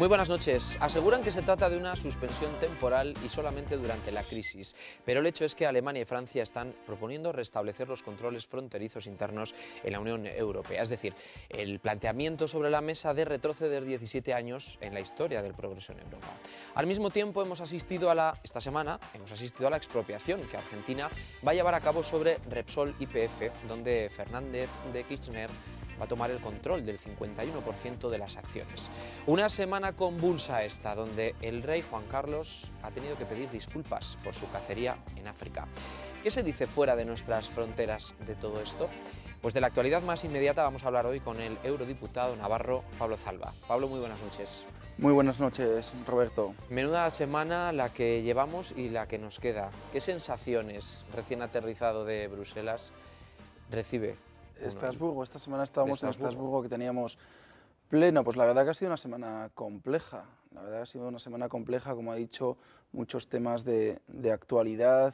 Muy buenas noches. Aseguran que se trata de una suspensión temporal y solamente durante la crisis, pero el hecho es que Alemania y Francia están proponiendo restablecer los controles fronterizos internos en la Unión Europea, es decir, el planteamiento sobre la mesa de retroceder 17 años en la historia del progreso en Europa. Al mismo tiempo, esta semana hemos asistido a la expropiación que Argentina va a llevar a cabo sobre Repsol YPF, donde Fernández de Kirchner va a tomar el control del 51% de las acciones. Una semana convulsa esta, donde el rey Juan Carlos ha tenido que pedir disculpas por su cacería en África. ¿Qué se dice fuera de nuestras fronteras de todo esto? Pues de la actualidad más inmediata vamos a hablar hoy con el eurodiputado navarro Pablo Zalba. Pablo, muy buenas noches. Muy buenas noches, Roberto. Menuda semana la que llevamos y la que nos queda. ¿Qué sensaciones, recién aterrizado de Bruselas, recibe? Estrasburgo, esta semana estábamos en Estrasburgo, que teníamos pleno. Pues la verdad que ha sido una semana compleja. La verdad que ha sido una semana compleja, como ha dicho, muchos temas de actualidad,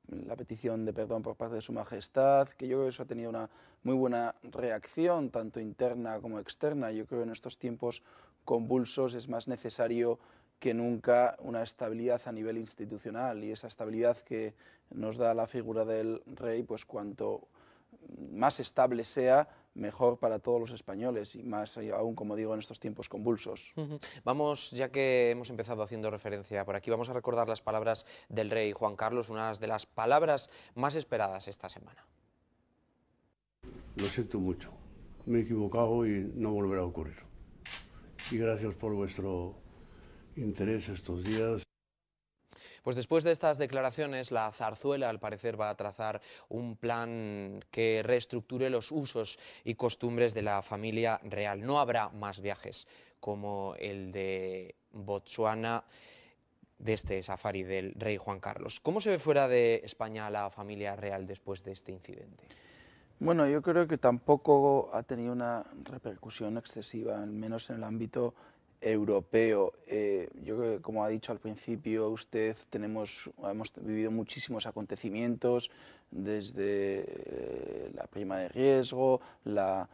la petición de perdón por parte de Su Majestad, que yo creo que eso ha tenido una muy buena reacción, tanto interna como externa. Yo creo que en estos tiempos convulsos es más necesario que nunca una estabilidad a nivel institucional, y esa estabilidad que nos da la figura del rey, pues cuanto más estable sea, mejor para todos los españoles, y más aún, como digo, en estos tiempos convulsos. Vamos, ya que hemos empezado haciendo referencia por aquí, vamos a recordar las palabras del rey Juan Carlos, unas de las palabras más esperadas esta semana. Lo siento mucho, me he equivocado y no volverá a ocurrir. Y gracias por vuestro interés estos días. Pues después de estas declaraciones, la zarzuela, al parecer, va a trazar un plan que reestructure los usos y costumbres de la familia real. No habrá más viajes como el de Botsuana, de este safari del rey Juan Carlos. ¿Cómo se ve fuera de España la familia real después de este incidente? Bueno, yo creo que tampoco ha tenido una repercusión excesiva, al menos en el ámbito europeo. Yo creo que, como ha dicho al principio usted, hemos vivido muchísimos acontecimientos, desde la prima de riesgo, la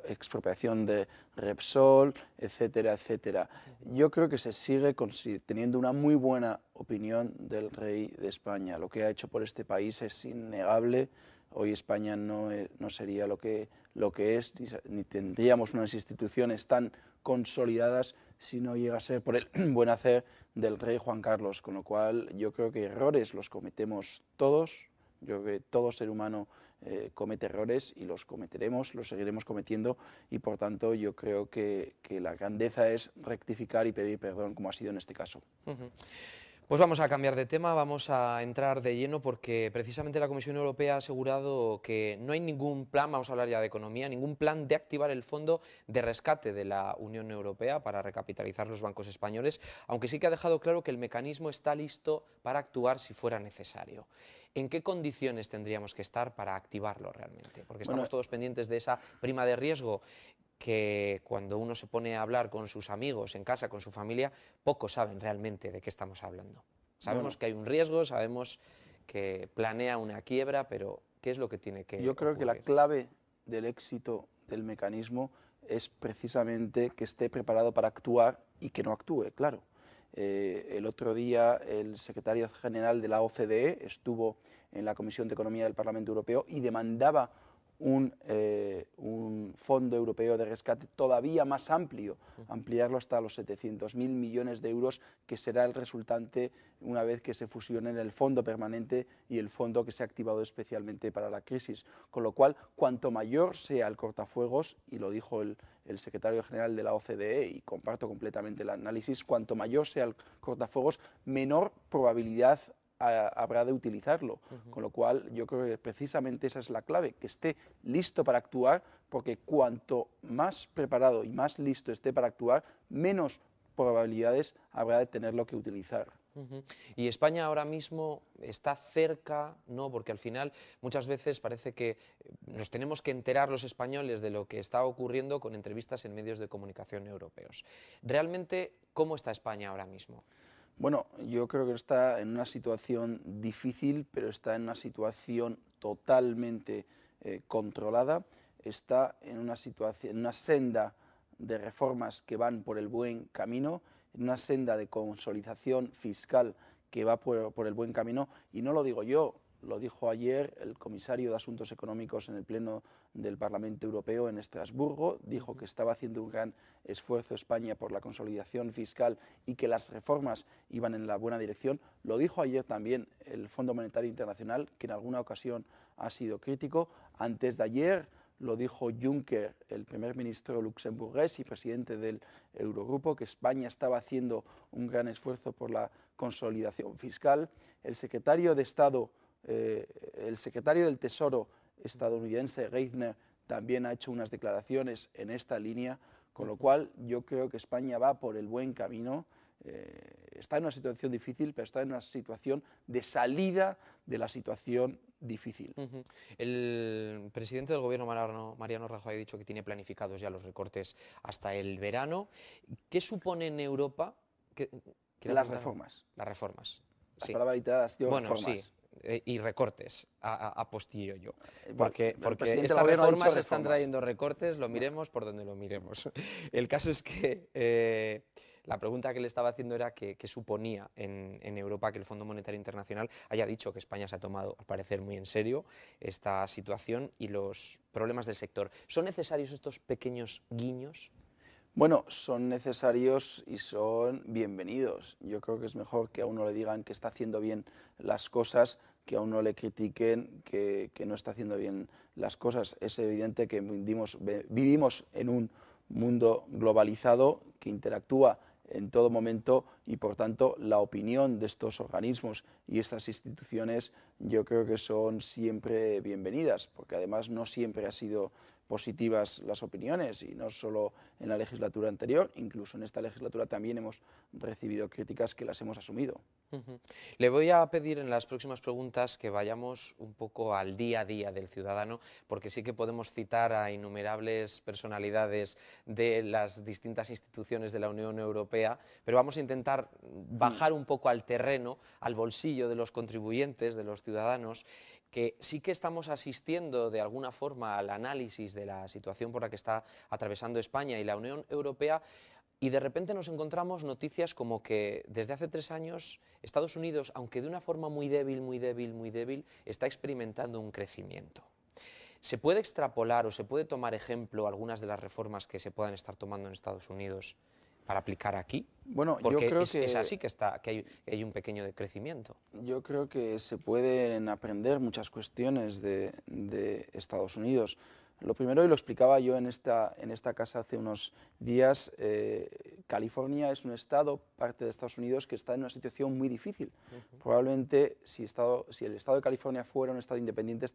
expropiación de Repsol, etcétera, etcétera. Yo creo que se sigue teniendo una muy buena opinión del rey de España. Lo que ha hecho por este país es innegable. Hoy España no sería lo que es, ni tendríamos unas instituciones tan consolidadas si no llega a ser por el buen hacer del rey Juan Carlos, con lo cual yo creo que errores los cometemos todos. Yo creo que todo ser humano comete errores, y los cometeremos, los seguiremos cometiendo, y por tanto yo creo que la grandeza es rectificar y pedir perdón, como ha sido en este caso. Pues vamos a cambiar de tema, vamos a entrar de lleno, porque precisamente la Comisión Europea ha asegurado que no hay ningún plan, vamos a hablar ya de economía, ningún plan de activar el fondo de rescate de la Unión Europea para recapitalizar los bancos españoles, aunque sí que ha dejado claro que el mecanismo está listo para actuar si fuera necesario. ¿En qué condiciones tendríamos que estar para activarlo realmente? Porque estamos todos pendientes de esa prima de riesgo, que cuando uno se pone a hablar con sus amigos en casa, con su familia, pocos saben realmente de qué estamos hablando. Sabemos que hay un riesgo, sabemos que planea una quiebra, pero ¿qué es lo que tiene que Yo creo ocurrir? que la clave del éxito del mecanismo es precisamente que esté preparado para actuar y que no actúe, claro. El otro día el secretario general de la OCDE estuvo en la Comisión de Economía del Parlamento Europeo y demandaba un fondo europeo de rescate todavía más amplio, ampliarlo hasta los 700.000 millones de euros, que será el resultante una vez que se fusionen el fondo permanente y el fondo que se ha activado especialmente para la crisis. Con lo cual, cuanto mayor sea el cortafuegos, y lo dijo el secretario general de la OCDE, y comparto completamente el análisis, cuanto mayor sea el cortafuegos, menor probabilidad habrá de utilizarlo, con lo cual yo creo que precisamente esa es la clave, que esté listo para actuar, porque cuanto más preparado y más listo esté para actuar, menos probabilidades habrá de tenerlo que utilizar. ¿Y España ahora mismo está cerca? No, porque al final muchas veces parece que nos tenemos que enterar los españoles de lo que está ocurriendo con entrevistas en medios de comunicación europeos. ¿Realmente cómo está España ahora mismo? Bueno, yo creo que está en una situación difícil, pero está en una situación totalmente controlada. Está en una situación, en una senda de reformas que van por el buen camino, en una senda de consolidación fiscal que va por el buen camino, y no lo digo yo, lo dijo ayer el comisario de Asuntos Económicos en el Pleno del Parlamento Europeo en Estrasburgo, dijo que estaba haciendo un gran esfuerzo España por la consolidación fiscal y que las reformas iban en la buena dirección. Lo dijo ayer también el Fondo Monetario Internacional, que en alguna ocasión ha sido crítico. Antes de ayer lo dijo Juncker, el primer ministro luxemburgués y presidente del Eurogrupo, que España estaba haciendo un gran esfuerzo por la consolidación fiscal. El secretario de Estado, el secretario del Tesoro estadounidense, Geithner, también ha hecho unas declaraciones en esta línea, con lo cual yo creo que España va por el buen camino. Está en una situación difícil, pero está en una situación de salida de la situación difícil. El presidente del gobierno, Mariano Rajoy, ha dicho que tiene planificados ya los recortes hasta el verano. ¿Qué supone en Europa? Las reformas. Las reformas. La sí. palabra literal ha sido bueno, reformas. Sí. Y recortes, apostillo yo. Porque estas reformas están trayendo recortes, lo miremos por donde lo miremos. El caso es que la pregunta que le estaba haciendo era qué suponía en Europa que el Fondo Monetario Internacional haya dicho que España se ha tomado, al parecer, muy en serio esta situación y los problemas del sector. ¿Son necesarios estos pequeños guiños? Bueno, son necesarios y son bienvenidos. Yo creo que es mejor que a uno le digan que está haciendo bien las cosas, que a uno le critiquen que no está haciendo bien las cosas. Es evidente que vivimos en un mundo globalizado que interactúa en todo momento y, por tanto, la opinión de estos organismos y estas instituciones yo creo que son siempre bienvenidas, porque además no siempre ha sido positivas las opiniones, y no solo en la legislatura anterior, incluso en esta legislatura también hemos recibido críticas que las hemos asumido. Le voy a pedir en las próximas preguntas que vayamos un poco al día a día del ciudadano, porque sí que podemos citar a innumerables personalidades de las distintas instituciones de la Unión Europea, pero vamos a intentar bajar un poco al terreno, al bolsillo de los contribuyentes, de los ciudadanos, que sí que estamos asistiendo de alguna forma al análisis de la situación por la que está atravesando España y la Unión Europea, y de repente nos encontramos noticias como que desde hace 3 años Estados Unidos, aunque de una forma muy débil, está experimentando un crecimiento. ¿Se puede extrapolar o se puede tomar ejemplo algunas de las reformas que se puedan estar tomando en Estados Unidos para aplicar aquí? Bueno, porque yo creo es así que hay un pequeño crecimiento. Yo creo que se pueden aprender muchas cuestiones de Estados Unidos. Lo primero, y lo explicaba yo en esta casa hace unos días, California es un estado, parte de Estados Unidos, que está en una situación muy difícil. Probablemente si el estado de California fuera un estado independiente,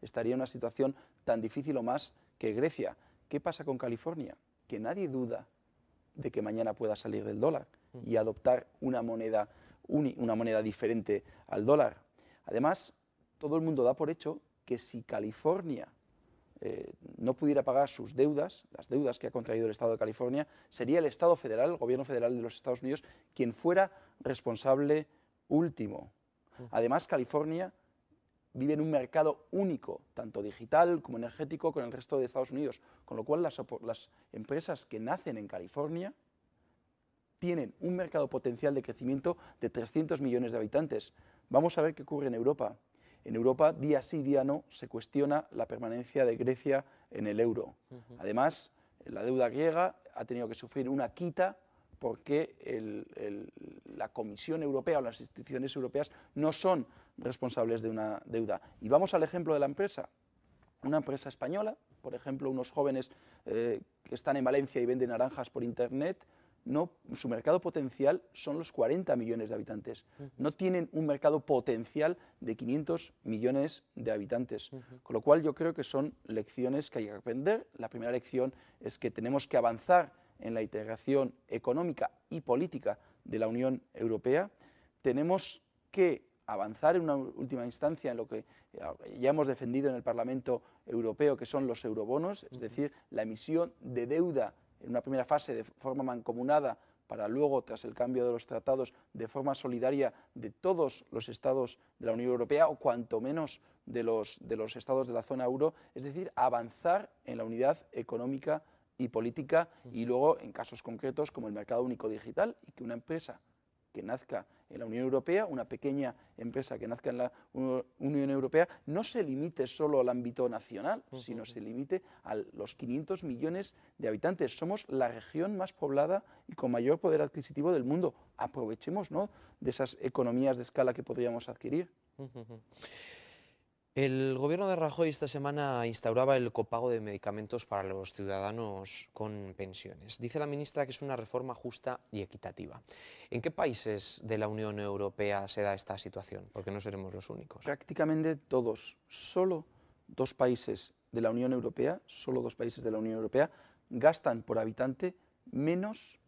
estaría en una situación tan difícil o más que Grecia. ¿Qué pasa con California? Que nadie duda de que mañana pueda salir del dólar y adoptar una moneda diferente al dólar. Además, todo el mundo da por hecho que si California no pudiera pagar sus deudas, las deudas que ha contraído el Estado de California, sería el Estado federal, el gobierno federal de los Estados Unidos, quien fuera responsable último. Además, California vive en un mercado único, tanto digital como energético, con el resto de Estados Unidos, con lo cual las empresas que nacen en California tienen un mercado potencial de crecimiento de 300 millones de habitantes. Vamos a ver qué ocurre en Europa. En Europa, día sí, día no, se cuestiona la permanencia de Grecia en el euro. Además, la deuda griega ha tenido que sufrir una quita porque la Comisión Europea o las instituciones europeas no son responsables de una deuda. Y vamos al ejemplo de la empresa. Una empresa española, por ejemplo, unos jóvenes que están en Valencia y venden naranjas por internet, su mercado potencial son los 40 millones de habitantes. No tienen un mercado potencial de 500 millones de habitantes. Con lo cual yo creo que son lecciones que hay que aprender. La primera lección es que tenemos que avanzar en la integración económica y política de la Unión Europea. Tenemos que avanzar en una última instancia en lo que ya hemos defendido en el Parlamento Europeo, que son los eurobonos, es decir, la emisión de deuda en una primera fase de forma mancomunada, para luego, tras el cambio de los tratados, de forma solidaria de todos los estados de la Unión Europea, o cuanto menos de los estados de la zona euro, es decir, avanzar en la unidad económica y política, y luego en casos concretos como el mercado único digital, y que una empresa que nazca en la Unión Europea, una pequeña empresa que nazca en la Unión Europea, no se limite solo al ámbito nacional, sino se limite a los 500 millones de habitantes. Somos la región más poblada y con mayor poder adquisitivo del mundo. Aprovechemos, ¿no?, de esas economías de escala que podríamos adquirir. El gobierno de Rajoy esta semana instauraba el copago de medicamentos para los ciudadanos con pensiones. Dice la ministra que es una reforma justa y equitativa. ¿En qué países de la Unión Europea se da esta situación? Porque no seremos los únicos. Prácticamente todos. Solo dos países de la Unión Europea, gastan por habitante menos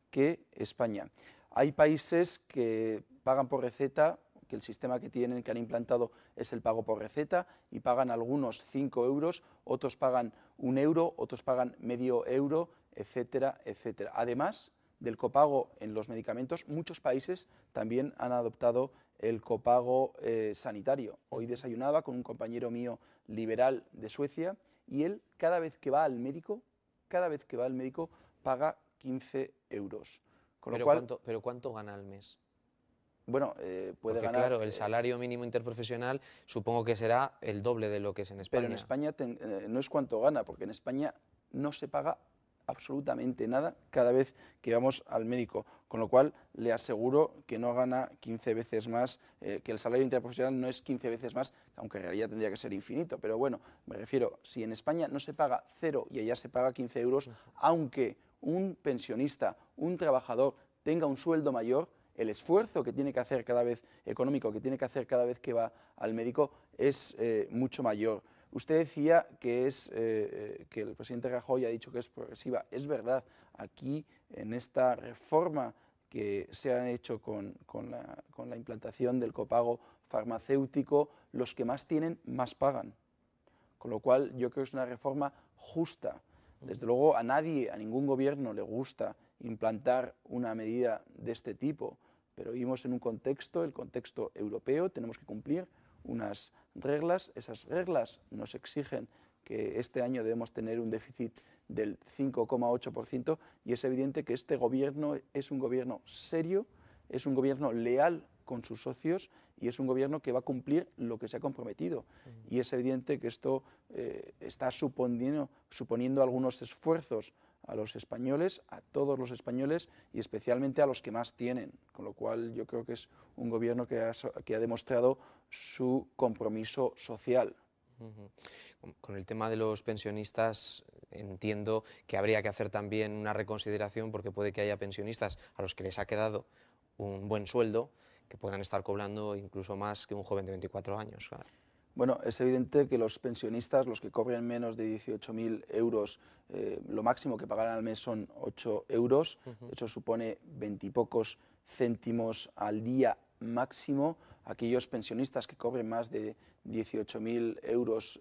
que España. Hay países que pagan por receta, que el sistema que han implantado es el pago por receta, y pagan algunos 5 euros, otros pagan 1 euro, otros pagan medio euro, etcétera, etcétera. Además del copago en los medicamentos, muchos países también han adoptado el copago sanitario. Hoy desayunaba con un compañero mío liberal de Suecia, y él cada vez que va al médico paga 15 euros. ¿Pero cuánto gana al mes? Bueno, puede ganar... Claro, el salario mínimo interprofesional supongo que será el doble de lo que es en España. Pero en España no es cuánto gana, porque en España no se paga absolutamente nada cada vez que vamos al médico, con lo cual le aseguro que no gana 15 veces más, que el salario interprofesional no es 15 veces más, aunque en realidad tendría que ser infinito, pero bueno, me refiero, si en España no se paga 0 y allá se paga 15 euros, aunque un pensionista, un trabajador tenga un sueldo mayor, el esfuerzo que tiene que hacer cada vez, económico, que tiene que hacer cada vez que va al médico es mucho mayor. Usted decía que el presidente Rajoy ha dicho que es progresiva. Es verdad, aquí en esta reforma que se ha hecho con la implantación del copago farmacéutico, los que más tienen, más pagan. Con lo cual yo creo que es una reforma justa. Desde luego a ningún gobierno le gusta implantar una medida de este tipo, pero vivimos en un contexto, el contexto europeo, tenemos que cumplir unas reglas. Esas reglas nos exigen que este año debemos tener un déficit del 5,8%, y es evidente que este gobierno es un gobierno serio, es un gobierno leal con sus socios y es un gobierno que va a cumplir lo que se ha comprometido. Y es evidente que esto está suponiendo algunos esfuerzos a los españoles, a todos los españoles y especialmente a los que más tienen, con lo cual yo creo que es un gobierno que ha demostrado su compromiso social. Con el tema de los pensionistas entiendo que habría que hacer también una reconsideración, porque puede que haya pensionistas a los que les ha quedado un buen sueldo que puedan estar cobrando incluso más que un joven de 24 años. Claro. Bueno, es evidente que los pensionistas, los que cobren menos de 18.000 euros, lo máximo que pagarán al mes son 8 euros, eso supone 20 y pocos céntimos al día máximo. Aquellos pensionistas que cobren más de 18.000 euros,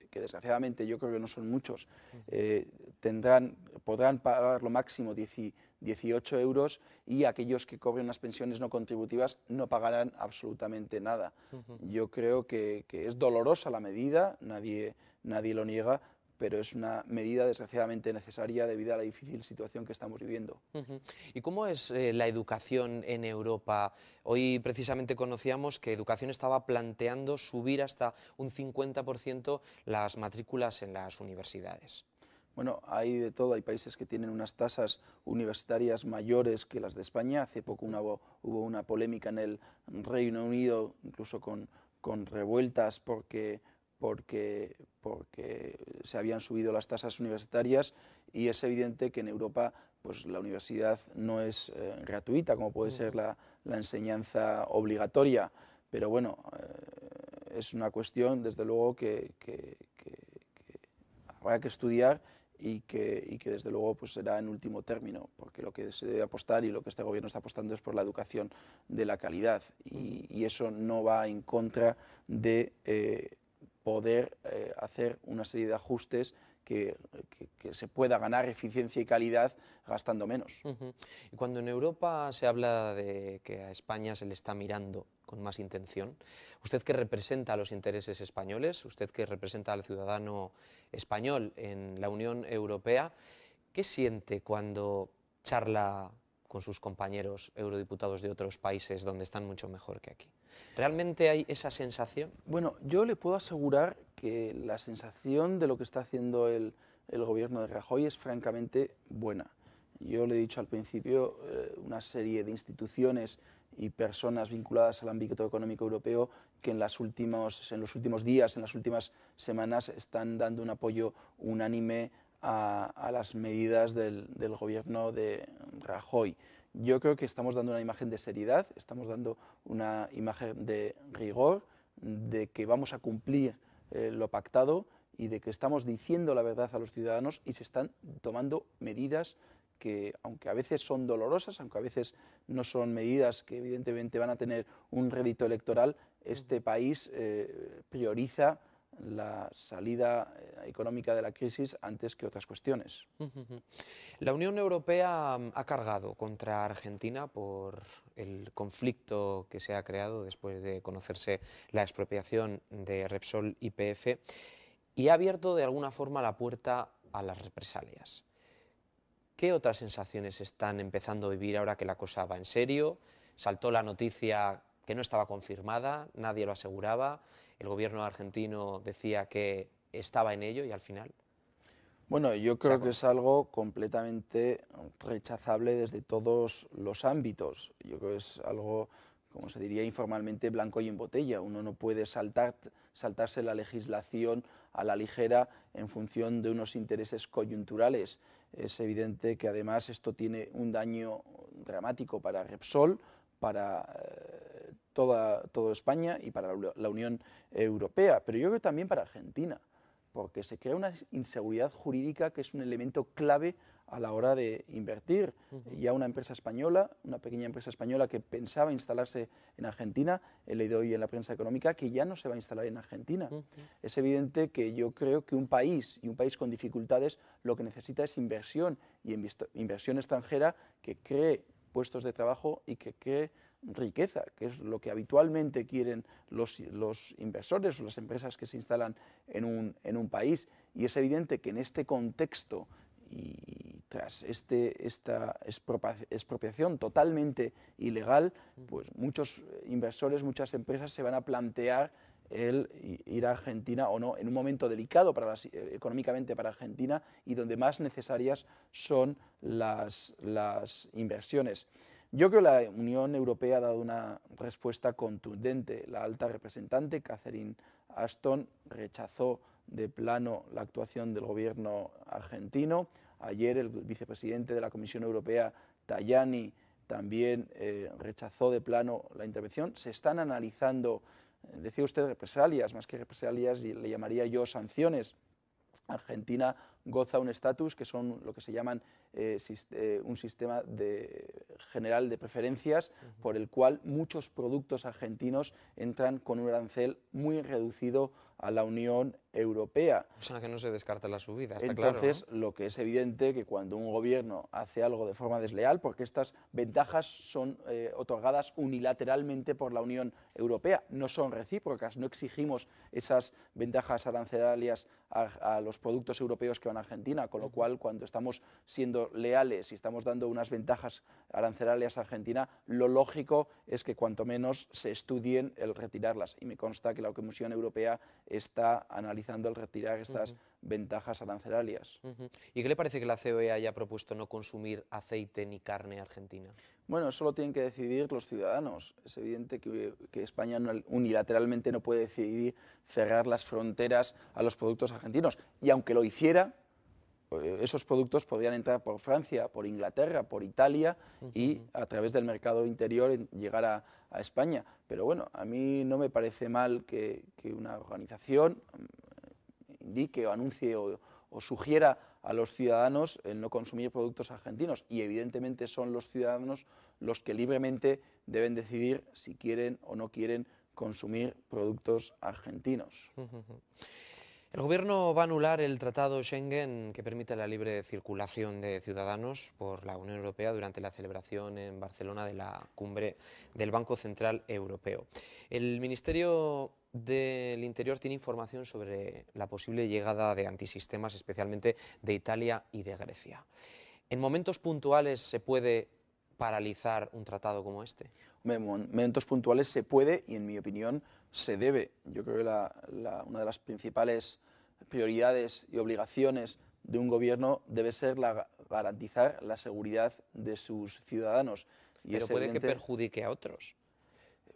que desgraciadamente yo creo que no son muchos, podrán pagar lo máximo 18 euros, y aquellos que cobren unas pensiones no contributivas no pagarán absolutamente nada. Yo creo que es dolorosa la medida, nadie lo niega, pero es una medida desgraciadamente necesaria debido a la difícil situación que estamos viviendo. ¿Y cómo es la educación en Europa? Hoy precisamente conocíamos que Educación estaba planteando subir hasta un 50% las matrículas en las universidades. Bueno, hay de todo, hay países que tienen unas tasas universitarias mayores que las de España. Hace poco hubo una polémica en el Reino Unido, incluso con revueltas porque se habían subido las tasas universitarias, y es evidente que en Europa pues, la universidad no es gratuita, como puede ser la enseñanza obligatoria, pero bueno, es una cuestión desde luego que habrá que estudiar y que desde luego pues será en último término, porque lo que se debe apostar y lo que este gobierno está apostando es por la educación de la calidad, y eso no va en contra de poder hacer una serie de ajustes que se pueda ganar eficiencia y calidad gastando menos. Y cuando en Europa se habla de que a España se le está mirando con más intención, usted que representa a los intereses españoles, usted que representa al ciudadano español en la Unión Europea, ¿qué siente cuando charla con sus compañeros eurodiputados de otros países donde están mucho mejor que aquí? ¿Realmente hay esa sensación? Bueno, yo le puedo asegurar que la sensación de lo que está haciendo el gobierno de Rajoy es francamente buena. Yo le he dicho al principio, una serie de instituciones y personas vinculadas al ámbito económico europeo que en los últimos días, en las últimas semanas, están dando un apoyo unánime a las medidas del gobierno de Rajoy. Yo creo que estamos dando una imagen de seriedad, estamos dando una imagen de rigor, de que vamos a cumplir lo pactado y de que estamos diciendo la verdad a los ciudadanos y se están tomando medidas que, aunque a veces son dolorosas, aunque a veces no son medidas que evidentemente van a tener un rédito electoral, este país prioriza la salida económica de la crisis antes que otras cuestiones. La Unión Europea ha cargado contra Argentina por el conflicto que se ha creado después de conocerse la expropiación de Repsol YPF y ha abierto de alguna forma la puerta a las represalias. ¿Qué otras sensaciones están empezando a vivir ahora que la cosa va en serio? Saltó la noticia que no estaba confirmada, nadie lo aseguraba, el gobierno argentino decía que estaba en ello y al final... Bueno, yo creo que es algo completamente rechazable desde todos los ámbitos. Yo creo que es algo, como se diría informalmente, blanco y en botella. Uno no puede saltarse la legislación a la ligera en función de unos intereses coyunturales. Es evidente que además esto tiene un daño dramático para Repsol, para toda España y para la Unión Europea, pero yo creo que también para Argentina, porque se crea una inseguridad jurídica que es un elemento clave a la hora de invertir. Ya una empresa española, una pequeña empresa española que pensaba instalarse en Argentina, he leído hoy en la prensa económica que ya no se va a instalar en Argentina. Es evidente que yo creo que un país con dificultades lo que necesita es inversión, y inversión extranjera que cree puestos de trabajo y que cree riqueza, que es lo que habitualmente quieren los inversores o las empresas que se instalan en un país. Y es evidente que en este contexto y tras esta expropiación totalmente ilegal, pues muchos inversores, muchas empresas se van a plantear el ir a Argentina o no, en un momento delicado económicamente para Argentina y donde más necesarias son las inversiones. Yo creo que la Unión Europea ha dado una respuesta contundente. La alta representante, Catherine Ashton, rechazó de plano la actuación del gobierno argentino. Ayer el vicepresidente de la Comisión Europea, Tajani, también rechazó de plano la intervención. Se están analizando, decía usted, represalias, más que represalias le llamaría yo sanciones. Argentina goza un estatus que son lo que se llaman un sistema general de preferencias por el cual muchos productos argentinos entran con un arancel muy reducido a la Unión Europea. O sea, que no se descarta la subida, está claro, ¿no? Entonces, lo que es evidente que cuando un gobierno hace algo de forma desleal, porque estas ventajas son otorgadas unilateralmente por la Unión Europea, no son recíprocas, no exigimos esas ventajas arancelarias a los productos europeos que van a Argentina, con lo cual cuando estamos siendo leales y estamos dando unas ventajas arancelarias a Argentina, lo lógico es que cuanto menos se estudien el retirarlas, y me consta que la Comisión Europea está analizando el retirar estas ventajas arancelarias. ¿Y qué le parece que la COE haya propuesto no consumir aceite ni carne argentina? Bueno, eso lo tienen que decidir los ciudadanos. Es evidente que España unilateralmente no puede decidir cerrar las fronteras a los productos argentinos. Y aunque lo hiciera, esos productos podrían entrar por Francia, por Inglaterra, por Italia y a través del mercado interior llegar a España. Pero bueno, a mí no me parece mal que una organización indique o anuncie o sugiera a los ciudadanos el no consumir productos argentinos, y evidentemente son los ciudadanos los que libremente deben decidir si quieren o no quieren consumir productos argentinos. El Gobierno va a anular el Tratado Schengen que permite la libre circulación de ciudadanos por la Unión Europea durante la celebración en Barcelona de la cumbre del Banco Central Europeo. El Ministerio del Interior tiene información sobre la posible llegada de antisistemas, especialmente de Italia y de Grecia. ¿En momentos puntuales se puede paralizar un tratado como este? En momentos puntuales se puede y, en mi opinión, se debe. Yo creo que una de las principales prioridades y obligaciones de un gobierno debe ser garantizar la seguridad de sus ciudadanos. Pero puede que perjudique a otros.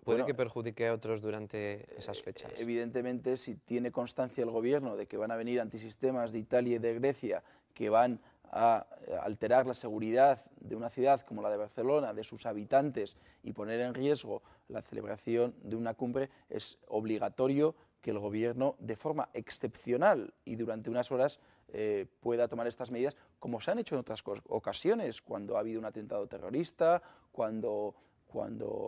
Puede que perjudique a otros durante esas fechas. Evidentemente, si tiene constancia el gobierno de que van a venir antisistemas de Italia y de Grecia que van a alterar la seguridad de una ciudad como la de Barcelona, de sus habitantes, y poner en riesgo la celebración de una cumbre, es obligatorio que el gobierno, de forma excepcional y durante unas horas, pueda tomar estas medidas, como se han hecho en otras ocasiones, cuando ha habido un atentado terrorista, cuando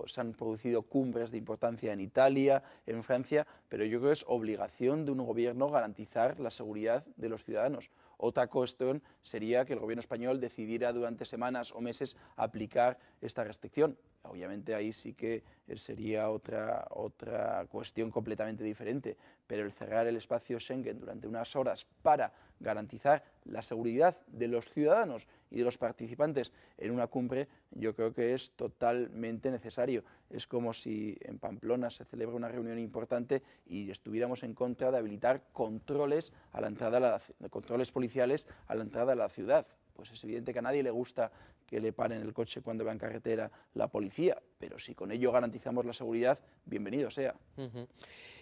se han producido cumbres de importancia en Italia, en Francia, pero yo creo que es obligación de un gobierno garantizar la seguridad de los ciudadanos. Otra cuestión sería que el gobierno español decidiera durante semanas o meses aplicar esta restricción. Obviamente ahí sí que sería otra cuestión completamente diferente, pero el cerrar el espacio Schengen durante unas horas para garantizar la seguridad de los ciudadanos y de los participantes en una cumbre, yo creo que es totalmente necesario. Es como si en Pamplona se celebra una reunión importante y estuviéramos en contra de habilitar controles a la entrada, controles policiales a la entrada a la ciudad. Pues es evidente que a nadie le gusta que le paren el coche cuando va en carretera la policía, pero si con ello garantizamos la seguridad, bienvenido sea.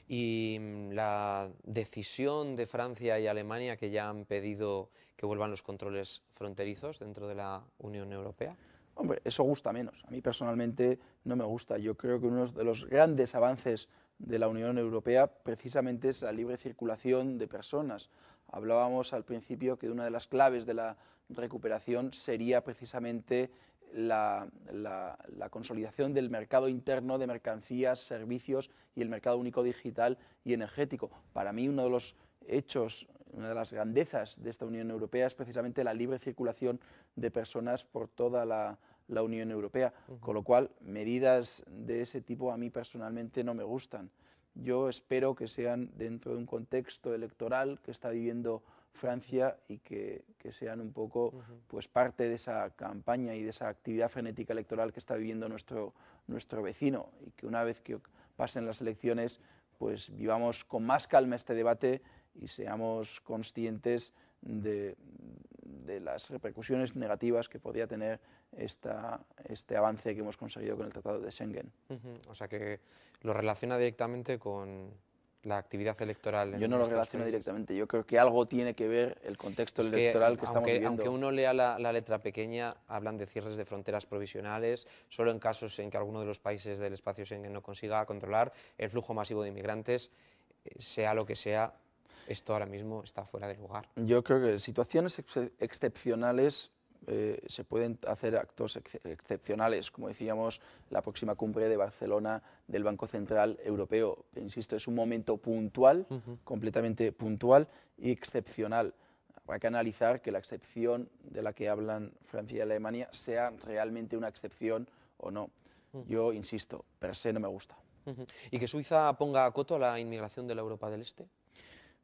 Y la decisión de Francia y Alemania, que ya han pedido que vuelvan los controles fronterizos dentro de la Unión Europea. Hombre, eso gusta menos. A mí personalmente no me gusta. Yo creo que uno de los grandes avances de la Unión Europea precisamente es la libre circulación de personas. Hablábamos al principio que una de las claves de la recuperación sería precisamente la consolidación del mercado interno de mercancías, servicios y el mercado único digital y energético. Para mí uno de los hechos, una de las grandezas de esta Unión Europea es precisamente la libre circulación de personas por toda la Unión Europea, con lo cual medidas de ese tipo a mí personalmente no me gustan. Yo espero que sean dentro de un contexto electoral que está viviendo Francia y que sean un poco pues parte de esa campaña y de esa actividad frenética electoral que está viviendo nuestro vecino, y que una vez que pasen las elecciones pues vivamos con más calma este debate y seamos conscientes de las repercusiones negativas que podría tener este avance que hemos conseguido con el Tratado de Schengen. O sea que lo relaciona directamente con la actividad electoral. Yo no lo relaciono directamente, yo creo que algo tiene que ver el contexto electoral que estamos viviendo. Aunque uno lea la letra pequeña, hablan de cierres de fronteras provisionales, solo en casos en que alguno de los países del espacio Schengen no consiga controlar el flujo masivo de inmigrantes, sea lo que sea. Esto ahora mismo está fuera de lugar. Yo creo que en situaciones excepcionales se pueden hacer actos excepcionales, como decíamos, la próxima cumbre de Barcelona del Banco Central Europeo. Insisto, es un momento puntual, completamente puntual y excepcional. Habrá que analizar que la excepción de la que hablan Francia y Alemania sea realmente una excepción o no. Yo insisto, per se no me gusta. ¿Y que Suiza ponga coto a la inmigración de la Europa del Este?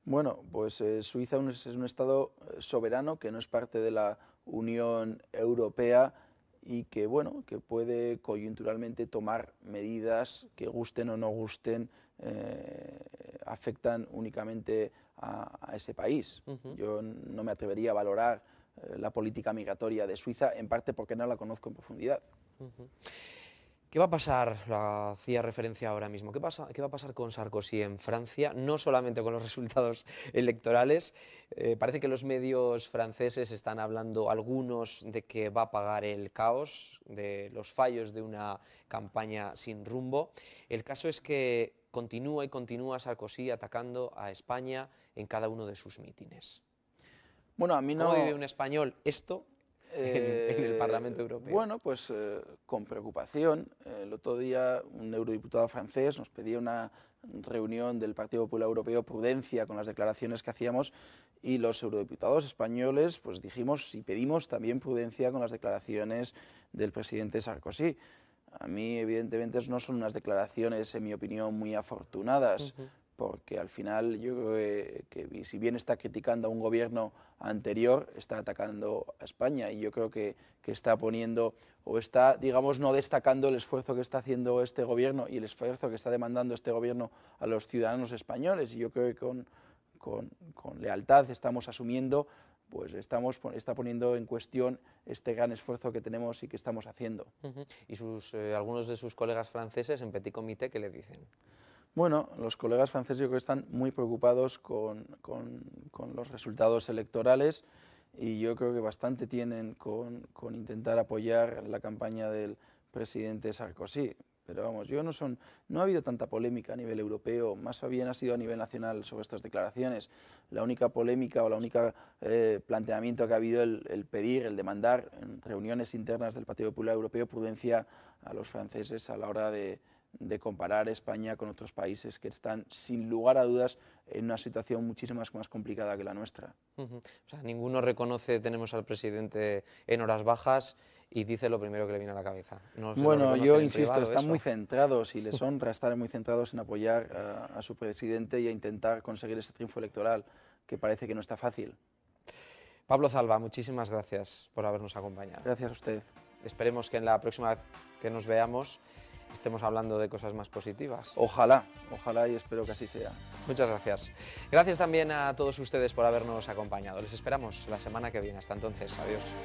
Bueno, pues Suiza es un Estado soberano que no es parte de la Unión Europea y que, bueno, que puede coyunturalmente tomar medidas que gusten o no gusten, afectan únicamente a ese país. Yo no me atrevería a valorar la política migratoria de Suiza, en parte porque no la conozco en profundidad. ¿Qué va a pasar? Lo hacía referencia ahora mismo. ¿Qué va a pasar con Sarkozy en Francia? No solamente con los resultados electorales. Parece que los medios franceses están hablando, algunos, de que va a pagar el caos, de los fallos de una campaña sin rumbo. El caso es que continúa y continúa Sarkozy atacando a España en cada uno de sus mítines. Bueno, a mí no... ¿Cómo vive un español esto? en el Parlamento Europeo? Bueno, pues con preocupación. El otro día un eurodiputado francés nos pedía una reunión del Partido Popular Europeo, prudencia con las declaraciones que hacíamos, y los eurodiputados españoles pues dijimos y pedimos también prudencia con las declaraciones del presidente Sarkozy. A mí, evidentemente, no son unas declaraciones, en mi opinión, muy afortunadas, porque al final yo creo que si bien está criticando a un gobierno anterior, está atacando a España, y yo creo que está poniendo, o está, digamos, no destacando el esfuerzo que está haciendo este gobierno y el esfuerzo que está demandando este gobierno a los ciudadanos españoles, y yo creo que con lealtad estamos asumiendo, pues está poniendo en cuestión este gran esfuerzo que tenemos y que estamos haciendo. ¿Y algunos de sus colegas franceses en Petit Comité qué le dicen? Bueno, los colegas franceses yo creo que están muy preocupados con los resultados electorales, y yo creo que bastante tienen con intentar apoyar la campaña del presidente Sarkozy. Pero vamos, no ha habido tanta polémica a nivel europeo, más bien ha sido a nivel nacional sobre estas declaraciones. La única polémica o la única planteamiento que ha habido el pedir, el demandar en reuniones internas del Partido Popular Europeo prudencia a los franceses a la hora de comparar España con otros países que están, sin lugar a dudas, en una situación muchísimo más complicada que la nuestra. O sea, ninguno reconoce, tenemos al presidente en horas bajas y dice lo primero que le viene a la cabeza. Bueno, yo insisto, están muy centrados, y les honra estar muy centrados en apoyar a su presidente y a intentar conseguir ese triunfo electoral, que parece que no está fácil. Pablo Zalba, muchísimas gracias por habernos acompañado. Gracias a usted. Esperemos que en la próxima vez que nos veamos estemos hablando de cosas más positivas. Ojalá, ojalá, y espero que así sea. Muchas gracias. Gracias también a todos ustedes por habernos acompañado. Les esperamos la semana que viene. Hasta entonces, adiós.